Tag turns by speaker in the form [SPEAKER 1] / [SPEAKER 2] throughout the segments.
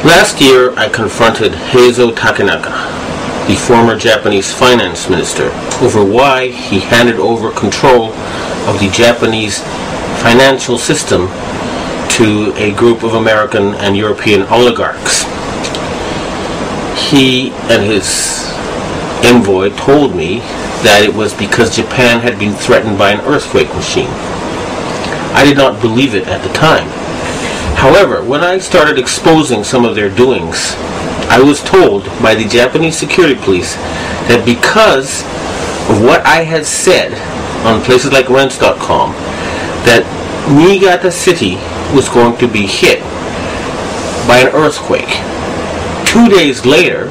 [SPEAKER 1] Last year, I confronted Heizo Takenaka, the former Japanese finance minister, over why he handed over control of the Japanese financial system to a group of American and European oligarchs. He and his envoy told me that it was because Japan had been threatened by an earthquake machine. I did not believe it at the time. However, when I started exposing some of their doings, I was told by the Japanese security police that because of what I had said on places like rents.com, that Niigata City was going to be hit by an earthquake. 2 days later,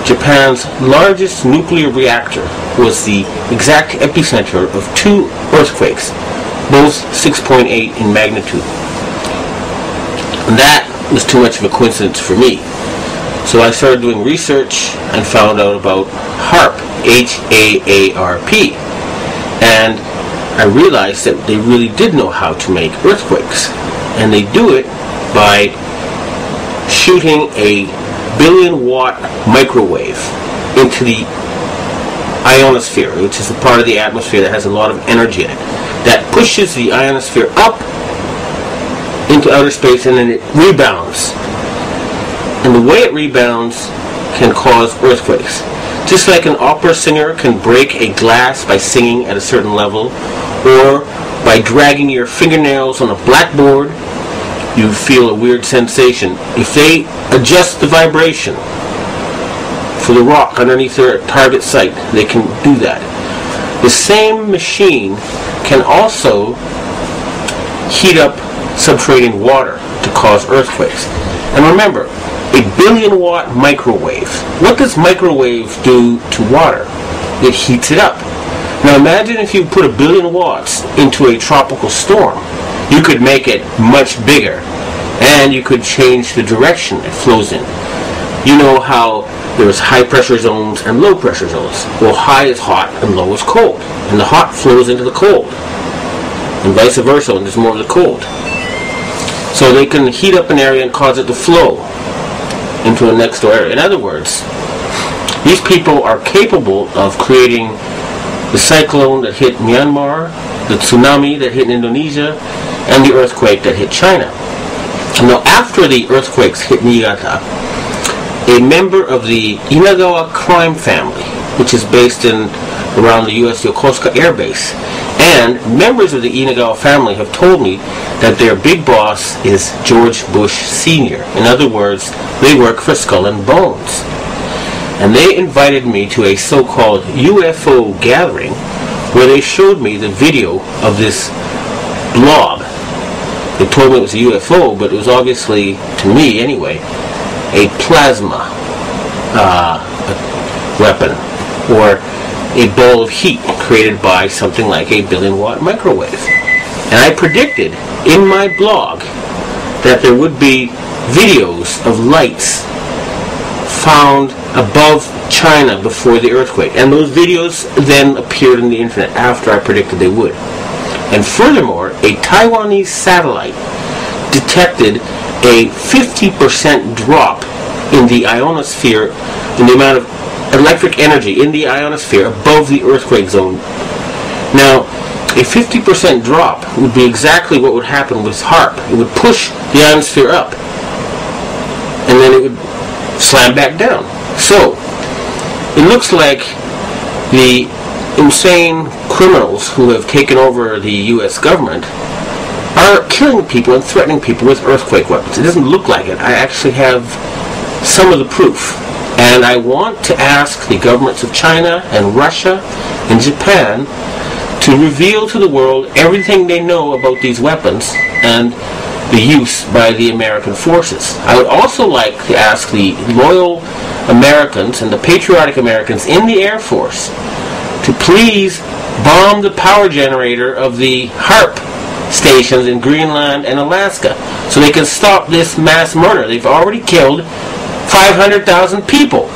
[SPEAKER 1] Japan's largest nuclear reactor was the exact epicenter of 2 earthquakes, both 6.8 in magnitude. And that was too much of a coincidence for me. So I started doing research and found out about HAARP, H-A-A-R-P. And I realized that they really did know how to make earthquakes. And they do it by shooting a billion-watt microwave into the ionosphere, which is the part of the atmosphere that has a lot of energy in it, that pushes the ionosphere up into outer space, and then it rebounds. And the way it rebounds can cause earthquakes. Just like an opera singer can break a glass by singing at a certain level, or by dragging your fingernails on a blackboard, you feel a weird sensation. If they adjust the vibration for the rock underneath their target site, they can do that. The same machine can also heat up subterranean water to cause earthquakes. And remember, a billion-watt microwave. What does microwave do to water? It heats it up. Now imagine if you put 1 billion watts into a tropical storm. You could make it much bigger, and you could change the direction it flows in. You know how there's high pressure zones and low pressure zones. Well, high is hot and low is cold, and the hot flows into the cold, and vice versa when there's more of the cold. So they can heat up an area and cause it to flow into a next door area. In other words, these people are capable of creating the cyclone that hit Myanmar, the tsunami that hit Indonesia, and the earthquake that hit China. Now, after the earthquakes hit Niigata, a member of the Inagawa crime family, which is based around the U.S. Yokosuka Air Base, and members of the Inagawa family have told me that their big boss is George Bush Sr. In other words, they work for Skull and Bones. And they invited me to a so-called UFO gathering where they showed me the video of this blob. They told me it was a UFO, but it was obviously, to me anyway, a plasma weapon, or a ball of heat created by something like a 1 billion-watt microwave. And I predicted in my blog that there would be videos of lights found above China before the earthquake. And those videos then appeared on the internet after I predicted they would. And furthermore, a Taiwanese satellite detected a 50% drop in the ionosphere, in the amount of electric energy in the ionosphere above the earthquake zone. Now, a 50% drop would be exactly what would happen with HAARP. It would push the ionosphere up, and then it would slam back down. So, it looks like the insane criminals who have taken over the U.S. government are killing people and threatening people with earthquake weapons. It doesn't look like it. I actually have some of the proof. And I want to ask the governments of China and Russia and Japan to reveal to the world everything they know about these weapons and the use by the American forces. I would also like to ask the loyal Americans and the patriotic Americans in the Air Force to please bomb the power generator of the HAARP stations in Greenland and Alaska so they can stop this mass murder. They've already killed 500,000 people.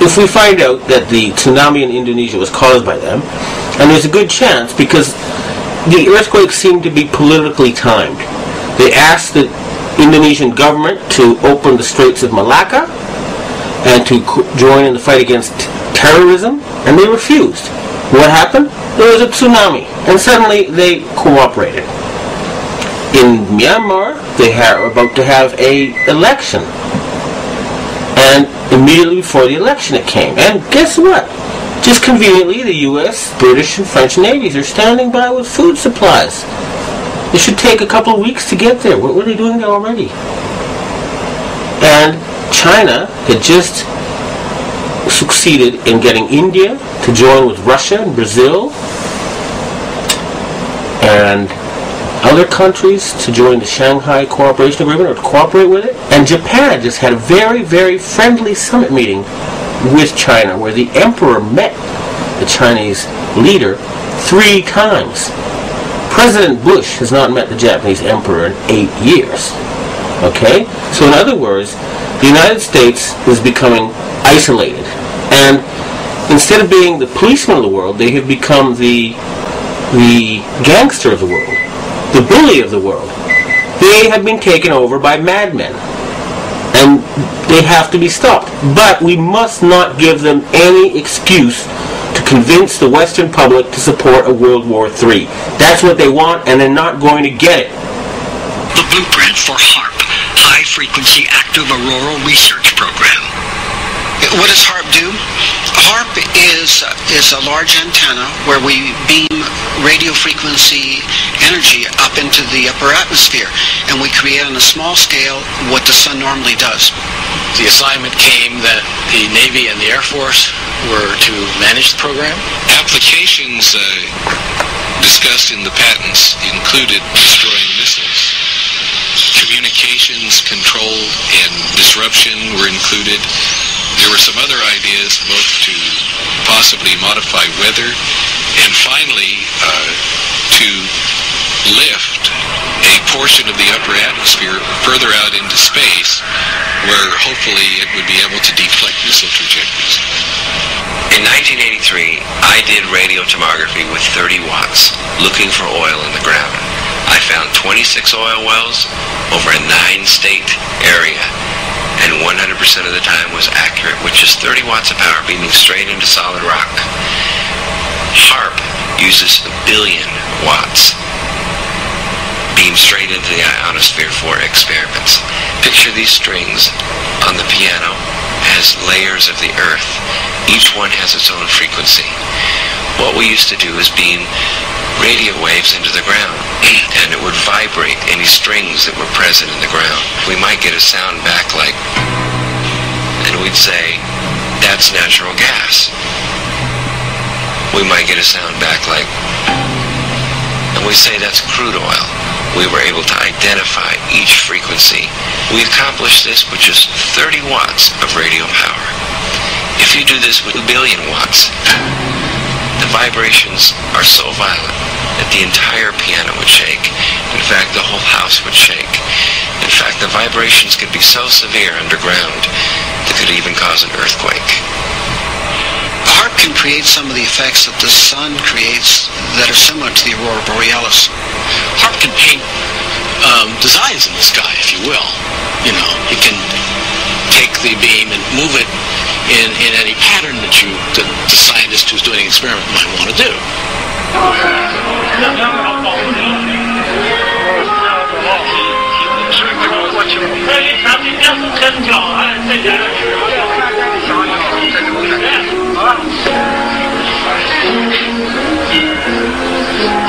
[SPEAKER 1] If we find out that the tsunami in Indonesia was caused by them, and there's a good chance because the earthquakes seem to be politically timed. They asked the Indonesian government to open the Straits of Malacca and to join in the fight against terrorism, and they refused. What happened? There was a tsunami, and suddenly they cooperated. In Myanmar, they are about to have an election, and immediately before the election it came. And guess what? Just conveniently, the U.S., British, and French navies are standing by with food supplies. It should take a couple of weeks to get there. What were they doing there already? And China had just succeeded in getting India to join with Russia and Brazil and other countries to join the Shanghai Cooperation Agreement or to cooperate with it. And Japan just had a very, very friendly summit meeting with China where the emperor met the Chinese leader 3 times. President Bush has not met the Japanese emperor in 8 years. Okay? So in other words, the United States is becoming isolated. And instead of being the policeman of the world, they have become the gangster of the world, the bully of the world. They have been taken over by madmen. And they have to be stopped. But we must not give them any excuse to convince the Western public to support a World War III. That's what they want, and they're not going to get it.
[SPEAKER 2] The blueprint for HAARP, High Frequency Active Auroral Research Program. What does HAARP do? HAARP is a large antenna where we beam radio frequency energy up into the upper atmosphere, and we create on a small scale what the sun normally does.
[SPEAKER 3] The assignment came that the Navy and the Air Force were to manage the program.
[SPEAKER 4] Applications discussed in the patents included destroying missiles. Communications control and disruption were included. There were some other ideas, both to possibly modify weather and finally to lift a portion of the upper atmosphere further out into space where hopefully it would be able to deflect missile trajectories.
[SPEAKER 5] In 1983, I did radio tomography with 30 watts, looking for oil in the ground. I found 26 oil wells over a 9-state area, and 100% of the time was accurate, which is 30 watts of power beaming straight into solid rock. HAARP uses 1 billion watts beamed straight into the ionosphere for experiments. Picture these strings on the piano as layers of the earth. Each one has its own frequency. What we used to do is beam radio waves into the ground, and it would vibrate any strings that were present in the ground. We might get a sound back like, and we'd say, that's natural gas. We might get a sound back like, and we'd say, that's crude oil. We were able to identify each frequency. We accomplished this with just 30 watts of radio power. If you do this with 1 billion watts, the vibrations are so violent that the entire piano would shake. In fact, the whole house would shake. In fact, the vibrations could be so severe underground that could even cause an earthquake.
[SPEAKER 2] HAARP can create some of the effects that the sun creates that are similar to the Aurora Borealis.
[SPEAKER 3] HAARP can paint designs in the sky, if you will. You know, it can take the beam and move it in any pattern that the scientist who's doing an experiment might want to do.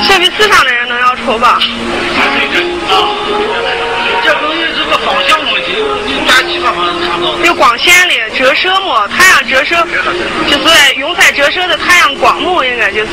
[SPEAKER 6] 这比市场的人能要丑吧？
[SPEAKER 7] 这东西是个方向问题，应该其他方向看不到。
[SPEAKER 6] 有光线的折射嘛，太阳折射就是用在折射的太阳光幕，应该就是。